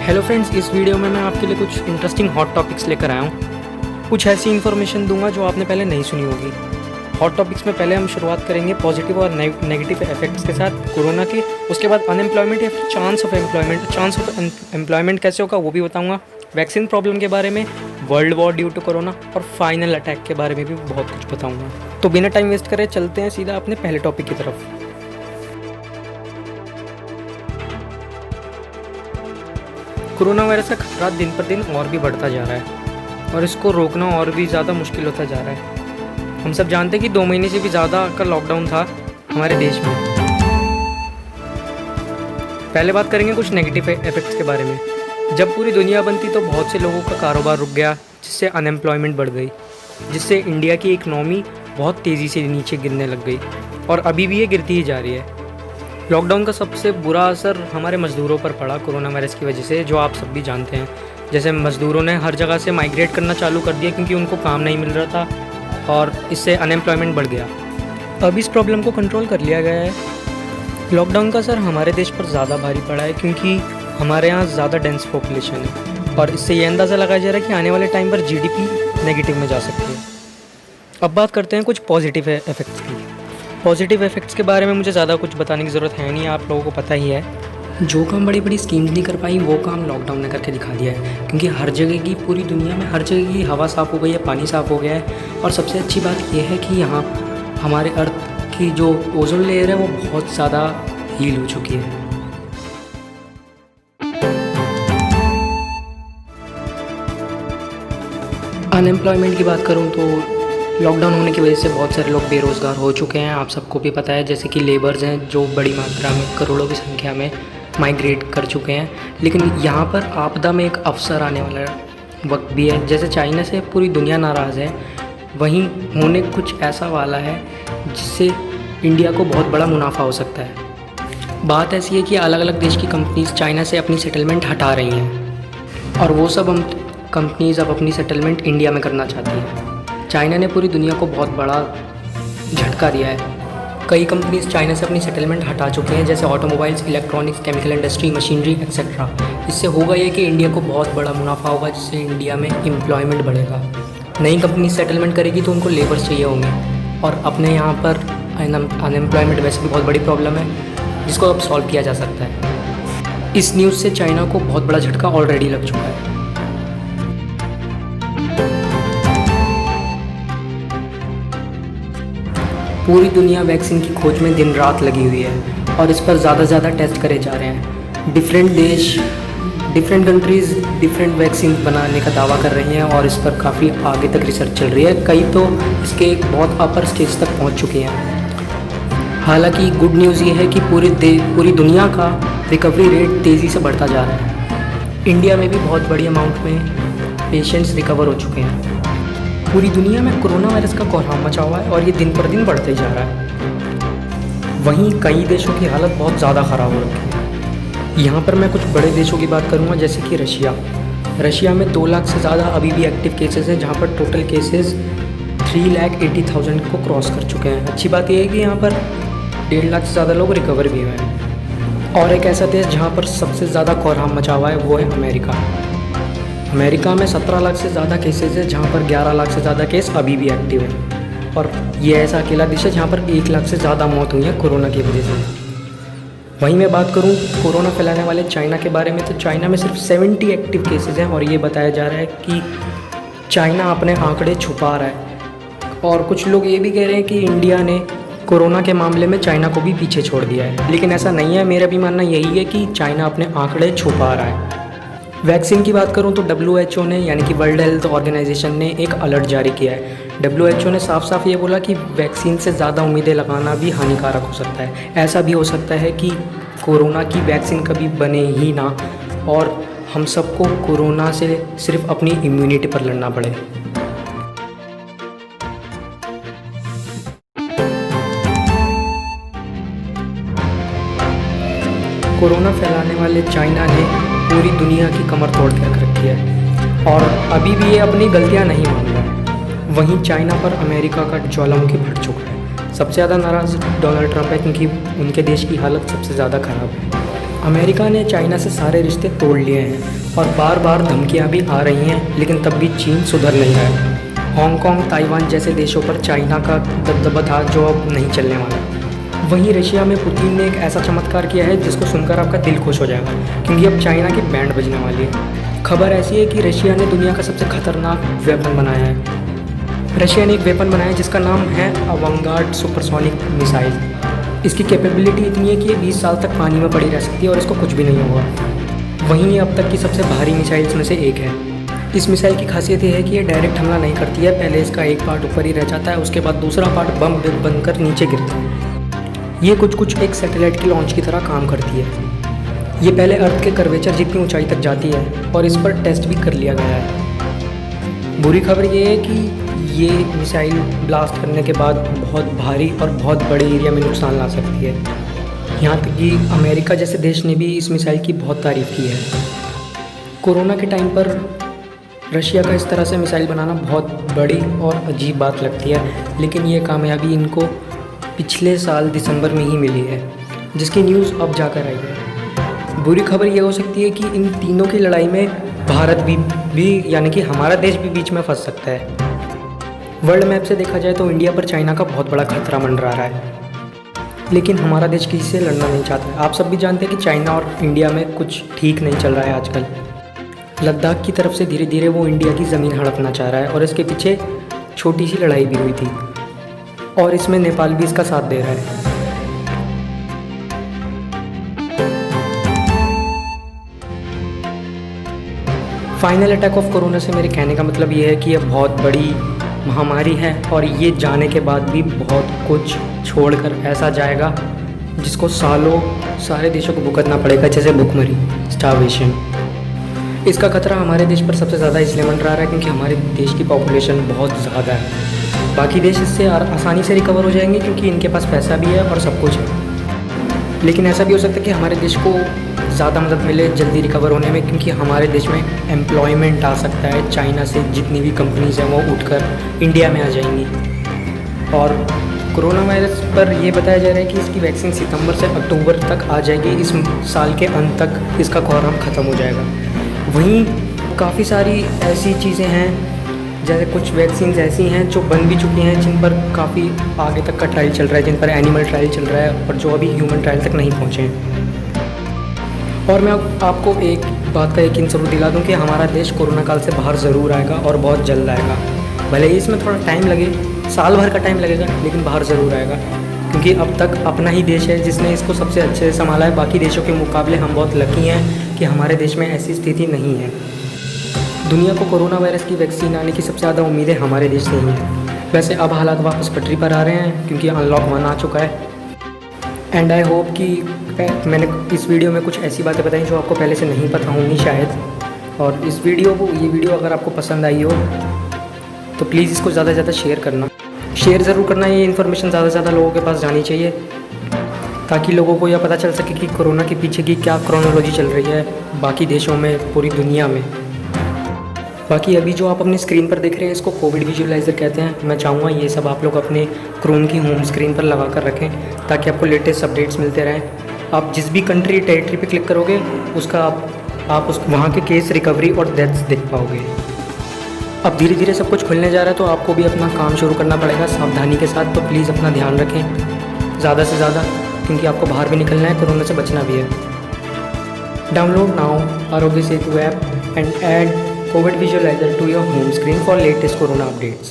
Hello friends, इस video में मैं आपके लिए कुछ इंटरेस्टिंग हॉट टॉपिक्स लेकर आया हूँ। कुछ ऐसी इन्फॉर्मेशन दूंगा जो आपने पहले नहीं सुनी होगी। हॉट टॉपिक्स में पहले हम शुरुआत करेंगे पॉजिटिव और नेगेटिव इफेक्ट्स के साथ कोरोना के। उसके बाद अनएम्प्लॉयमेंट या फिर चांस ऑफ एम्प्लॉयमेंट कैसे होगा वो भी बताऊँगा। वैक्सीन प्रॉब्लम के बारे में, world war due to corona और फाइनल अटैक के बारे में भी बहुत कुछ बताऊँगा। तो बिना टाइम वेस्ट करे चलते हैं सीधा अपने पहले टॉपिक की तरफ। कोरोना वायरस का खतरा दिन पर दिन और भी बढ़ता जा रहा है और इसको रोकना और भी ज़्यादा मुश्किल होता जा रहा है। हम सब जानते हैं कि 2 महीने से भी ज़्यादा का लॉकडाउन था हमारे देश में। पहले बात करेंगे कुछ नेगेटिव इफेक्ट्स के बारे में। जब पूरी दुनिया बंद थी तो बहुत से लोगों का कारोबार रुक गया, जिससे अनएम्प्लॉयमेंट बढ़ गई, जिससे इंडिया की इकनॉमी बहुत तेज़ी से नीचे गिरने लग गई और अभी भी ये गिरती ही जा रही है। लॉकडाउन का सबसे बुरा असर हमारे मज़दूरों पर पड़ा कोरोना वायरस की वजह से, जो आप सब भी जानते हैं। जैसे मज़दूरों ने हर जगह से माइग्रेट करना चालू कर दिया क्योंकि उनको काम नहीं मिल रहा था और इससे अनएम्प्लॉयमेंट बढ़ गया। अब इस प्रॉब्लम को कंट्रोल कर लिया गया है। लॉकडाउन का असर हमारे देश पर ज़्यादा भारी पड़ा है क्योंकि हमारे यहाँ ज़्यादा डेंस पॉपुलेशन है और इससे ये अंदाज़ा लगाया जा रहा है कि आने वाले टाइम पर GDP नेगेटिव में जा सकती है। अब बात करते हैं कुछ पॉजिटिव इफेक्ट्स की। पॉजिटिव इफेक्ट्स के बारे में मुझे ज़्यादा कुछ बताने की ज़रूरत है नहीं, आप लोगों को पता ही है। जो काम बड़ी बड़ी स्कीम्स नहीं कर पाई वो काम लॉकडाउन ने करके दिखा दिया है, क्योंकि हर जगह की, पूरी दुनिया में हर जगह की हवा साफ़ हो गई है, पानी साफ़ हो गया है। और सबसे अच्छी बात यह है कि यहाँ हमारे अर्थ की जो ओजोन लेयर है वो बहुत ज़्यादा हील हो चुकी है। अनएम्प्लॉयमेंट की बात करूँ तो लॉकडाउन होने की वजह से बहुत सारे लोग बेरोज़गार हो चुके हैं, आप सबको भी पता है। जैसे कि लेबर्स हैं जो बड़ी मात्रा में, करोड़ों की संख्या में माइग्रेट कर चुके हैं। लेकिन यहाँ पर आपदा में एक अवसर आने वाला वक्त भी है। जैसे चाइना से पूरी दुनिया नाराज़ है, वहीं होने कुछ ऐसा वाला है जिससे इंडिया को बहुत बड़ा मुनाफा हो सकता है। बात ऐसी है कि अलग अलग देश की कंपनीज चाइना से अपनी सेटलमेंट हटा रही हैं और वो सब कंपनीज अब अपनी सेटलमेंट इंडिया में करना चाहती हैं। चाइना ने पूरी दुनिया को बहुत बड़ा झटका दिया है। कई कंपनीज चाइना से अपनी सेटलमेंट हटा चुके हैं, जैसे automobiles, electronics, chemical industry, machinery etcetera. इससे होगा ये कि इंडिया को बहुत बड़ा मुनाफा होगा, जिससे इंडिया में एम्प्लॉयमेंट बढ़ेगा। नई कंपनी सेटलमेंट करेगी तो उनको लेबर्स चाहिए होंगे और अपने यहाँ पर अनएम्प्लॉयमेंट वैसे भी बहुत बड़ी प्रॉब्लम है, जिसको अब सॉल्व किया जा सकता है। इस न्यूज़ से चाइना को बहुत बड़ा झटका ऑलरेडी लग चुका है। पूरी दुनिया वैक्सीन की खोज में दिन रात लगी हुई है और इस पर ज़्यादा से ज़्यादा टेस्ट करे जा रहे हैं। डिफरेंट देश, डिफरेंट कंट्रीज़ डिफरेंट वैक्सीन बनाने का दावा कर रही हैं और इस पर काफ़ी आगे तक रिसर्च चल रही है। कई तो इसके एक बहुत अपर स्टेज तक पहुंच चुकी हैं। हालांकि गुड न्यूज़ ये है कि पूरी दुनिया का रिकवरी रेट तेज़ी से बढ़ता जा रहा है। इंडिया में भी बहुत बड़ी अमाउंट में पेशेंट्स रिकवर हो चुके हैं। पूरी दुनिया में कोरोना वायरस का कोहराम मचा हुआ है और ये दिन पर दिन बढ़ते जा रहा है। वहीं कई देशों की हालत बहुत ज़्यादा ख़राब हो रखी है। यहाँ पर मैं कुछ बड़े देशों की बात करूँगा, जैसे कि रशिया में 2 लाख से ज़्यादा अभी भी एक्टिव केसेस हैं, जहाँ पर टोटल केसेस 3,80,000 को क्रॉस कर चुके हैं। अच्छी बात यह है कि यहाँ पर 1.5 लाख से ज़्यादा लोग रिकवर भी हुए हैं। और एक ऐसा देश जहाँ पर सबसे ज़्यादा कोहराम मचा हुआ है वो है अमेरिका में 17 लाख से ज़्यादा केसेस है, जहाँ पर 11 लाख से ज़्यादा केस अभी भी एक्टिव है। और ये ऐसा अकेला देश है जहाँ पर 1 लाख से ज़्यादा मौत हुई है कोरोना की वजह से। वहीं मैं बात करूँ कोरोना फैलाने वाले चाइना के बारे में, तो चाइना में सिर्फ 70 एक्टिव केसेस हैं और ये बताया जा रहा है कि चाइना अपने आंकड़े छुपा रहा है। और कुछ लोग ये भी कह रहे हैं कि इंडिया ने कोरोना के मामले में चाइना को भी पीछे छोड़ दिया है, लेकिन ऐसा नहीं है। मेरा भी मानना यही है कि चाइना अपने आंकड़े छुपा रहा है। वैक्सीन की बात करूं तो WHO ने, यानी कि वर्ल्ड हेल्थ ऑर्गेनाइजेशन ने एक अलर्ट जारी किया है। WHO ने साफ साफ ये बोला कि वैक्सीन से ज़्यादा उम्मीदें लगाना भी हानिकारक हो सकता है। ऐसा भी हो सकता है कि कोरोना की वैक्सीन कभी बने ही ना और हम सबको कोरोना से सिर्फ अपनी इम्यूनिटी पर लड़ना पड़े। कोरोना फैलाने वाले चाइना ने पूरी दुनिया की कमर तोड़ के रख रखी है और अभी भी ये अपनी गलतियां नहीं मान रहा है। वहीं चाइना पर अमेरिका का ज्वालामुखी फट चुका है। सबसे ज़्यादा नाराज़ डोनाल्ड ट्रंप है क्योंकि उनके देश की हालत सबसे ज़्यादा ख़राब है। अमेरिका ने चाइना से सारे रिश्ते तोड़ लिए हैं और बार बार धमकियां भी आ रही हैं, लेकिन तब भी चीन सुधर नहीं रहा है। हांगकांग, ताइवान जैसे देशों पर चाइना का दबदबा था जो अब नहीं चलने वाला। वहीं रशिया में पुतिन ने एक ऐसा चमत्कार किया है जिसको सुनकर आपका दिल खुश हो जाएगा, क्योंकि अब चाइना की बैंड बजने वाली है। खबर ऐसी है कि रशिया ने दुनिया का सबसे खतरनाक वेपन बनाया है। रशिया ने एक वेपन बनाया है जिसका नाम है अवंगार्ड सुपरसोनिक मिसाइल। इसकी कैपेबिलिटी इतनी है कि ये 20 साल तक पानी में पड़ी रह सकती है और इसको कुछ भी नहीं होगा। वहीं ये अब तक की सबसे भारी मिसाइल्स में से एक है। इस मिसाइल की खासियत ये है कि ये डायरेक्ट हमला नहीं करती है। पहले इसका एक पार्ट ऊपर ही रह जाता है, उसके बाद दूसरा पार्ट बम बनकर नीचे गिरता है। ये कुछ एक सैटेलाइट की लॉन्च की तरह काम करती है। ये पहले अर्थ के कर्वेचर जितनी ऊंचाई तक जाती है और इस पर टेस्ट भी कर लिया गया है। बुरी खबर ये है कि ये मिसाइल ब्लास्ट करने के बाद बहुत भारी और बहुत बड़े एरिया में नुकसान ला सकती है। यहाँ तक कि अमेरिका जैसे देश ने भी इस मिसाइल की बहुत तारीफ़ की है। कोरोना के टाइम पर रशिया का इस तरह से मिसाइल बनाना बहुत बड़ी और अजीब बात लगती है, लेकिन ये कामयाबी इनको पिछले साल दिसंबर में ही मिली है, जिसकी न्यूज़ अब जाकर आई है। बुरी खबर ये हो सकती है कि इन तीनों की लड़ाई में भारत भी यानी कि हमारा देश भी बीच में फंस सकता है। वर्ल्ड मैप से देखा जाए तो इंडिया पर चाइना का बहुत बड़ा खतरा मंडरा रहा है, लेकिन हमारा देश किसी से लड़ना नहीं चाहता। आप सब भी जानते हैं कि चाइना और इंडिया में कुछ ठीक नहीं चल रहा है आजकल। लद्दाख की तरफ से धीरे धीरे वो इंडिया की ज़मीन हड़पना चाह रहा है और इसके पीछे छोटी सी लड़ाई भी हुई थी और इसमें नेपाल भी इसका साथ दे रहा है। फाइनल अटैक ऑफ कोरोना से मेरे कहने का मतलब ये है कि यह बहुत बड़ी महामारी है और ये जाने के बाद भी बहुत कुछ छोड़कर ऐसा जाएगा जिसको सालों सारे देशों को भुगतना पड़ेगा, जैसे भुखमरी, स्टारवेशन। इसका खतरा हमारे देश पर सबसे ज़्यादा इसलिए मंडरा रहा है क्योंकि हमारे देश की पॉपुलेशन बहुत ज़्यादा है। बाकी देश इससे आसानी से रिकवर हो जाएंगे क्योंकि इनके पास पैसा भी है और सब कुछ है। लेकिन ऐसा भी हो सकता है कि हमारे देश को ज़्यादा मदद मिले जल्दी रिकवर होने में, क्योंकि हमारे देश में एम्प्लॉयमेंट आ सकता है। चाइना से जितनी भी कंपनीज़ हैं वो उठकर इंडिया में आ जाएंगी। और कोरोना वायरस पर यह बताया जा रहा है कि इसकी वैक्सीन सितंबर से अक्टूबर तक आ जाएगी। इस साल के अंत तक इसका कोरोना ख़त्म हो जाएगा। वहीं काफ़ी सारी ऐसी चीज़ें हैं, जैसे कुछ वैक्सीन्स ऐसी हैं जो बन भी चुकी हैं, जिन पर काफ़ी आगे तक का ट्रायल चल रहा है, जिन पर एनिमल ट्रायल चल रहा है और जो अभी ह्यूमन ट्रायल तक नहीं पहुँचे हैं। और मैं आपको एक बात का यकीन ज़रूर दिला दूं कि हमारा देश कोरोना काल से बाहर ज़रूर आएगा और बहुत जल्द आएगा। भले ही इसमें थोड़ा टाइम लगे, साल भर का टाइम लगेगा, लेकिन बाहर ज़रूर आएगा, क्योंकि अब तक अपना ही देश है जिसने इसको सबसे अच्छे से संभाला है। बाकी देशों के मुकाबले हम बहुत लकी हैं कि हमारे देश में ऐसी स्थिति नहीं है। दुनिया को कोरोना वायरस की वैक्सीन आने की सबसे ज़्यादा उम्मीदें हमारे देश से ही हैं। वैसे अब हालात वापस पटरी पर आ रहे हैं क्योंकि अनलॉक 1 आ चुका है। एंड आई होप कि मैंने इस वीडियो में कुछ ऐसी बातें बताई जो आपको पहले से नहीं पता होंगी शायद। और ये वीडियो अगर आपको पसंद आई हो तो प्लीज़ इसको ज़्यादा से ज़्यादा शेयर करना। शेयर ज़रूर करना, ये इन्फॉर्मेशन ज़्यादा से ज़्यादा लोगों के पास जानी चाहिए, ताकि लोगों को यह पता चल सके कि कोरोना के पीछे की क्या क्रोनोलॉजी चल रही है बाकी देशों में, पूरी दुनिया में। बाकी अभी जो आप अपनी स्क्रीन पर देख रहे हैं इसको कोविड विजुअलाइज़र कहते हैं। मैं चाहूँगा ये सब आप लोग अपने क्रोम की होम स्क्रीन पर लगा कर रखें ताकि आपको लेटेस्ट अपडेट्स मिलते रहें। आप जिस भी कंट्री टेरिटरी पे क्लिक करोगे उसका आप उस वहाँ के केस, रिकवरी और डेथ्स देख पाओगे। अब धीरे धीरे सब कुछ खुलने जा रहा है तो आपको भी अपना काम शुरू करना पड़ेगा सावधानी के साथ। तो प्लीज़ अपना ध्यान रखें ज़्यादा से ज़्यादा, क्योंकि आपको बाहर भी निकलना है, कोरोना से बचना भी है। Download now Aarogya Setu app and add COVID visualizer to your home screen for latest corona updates.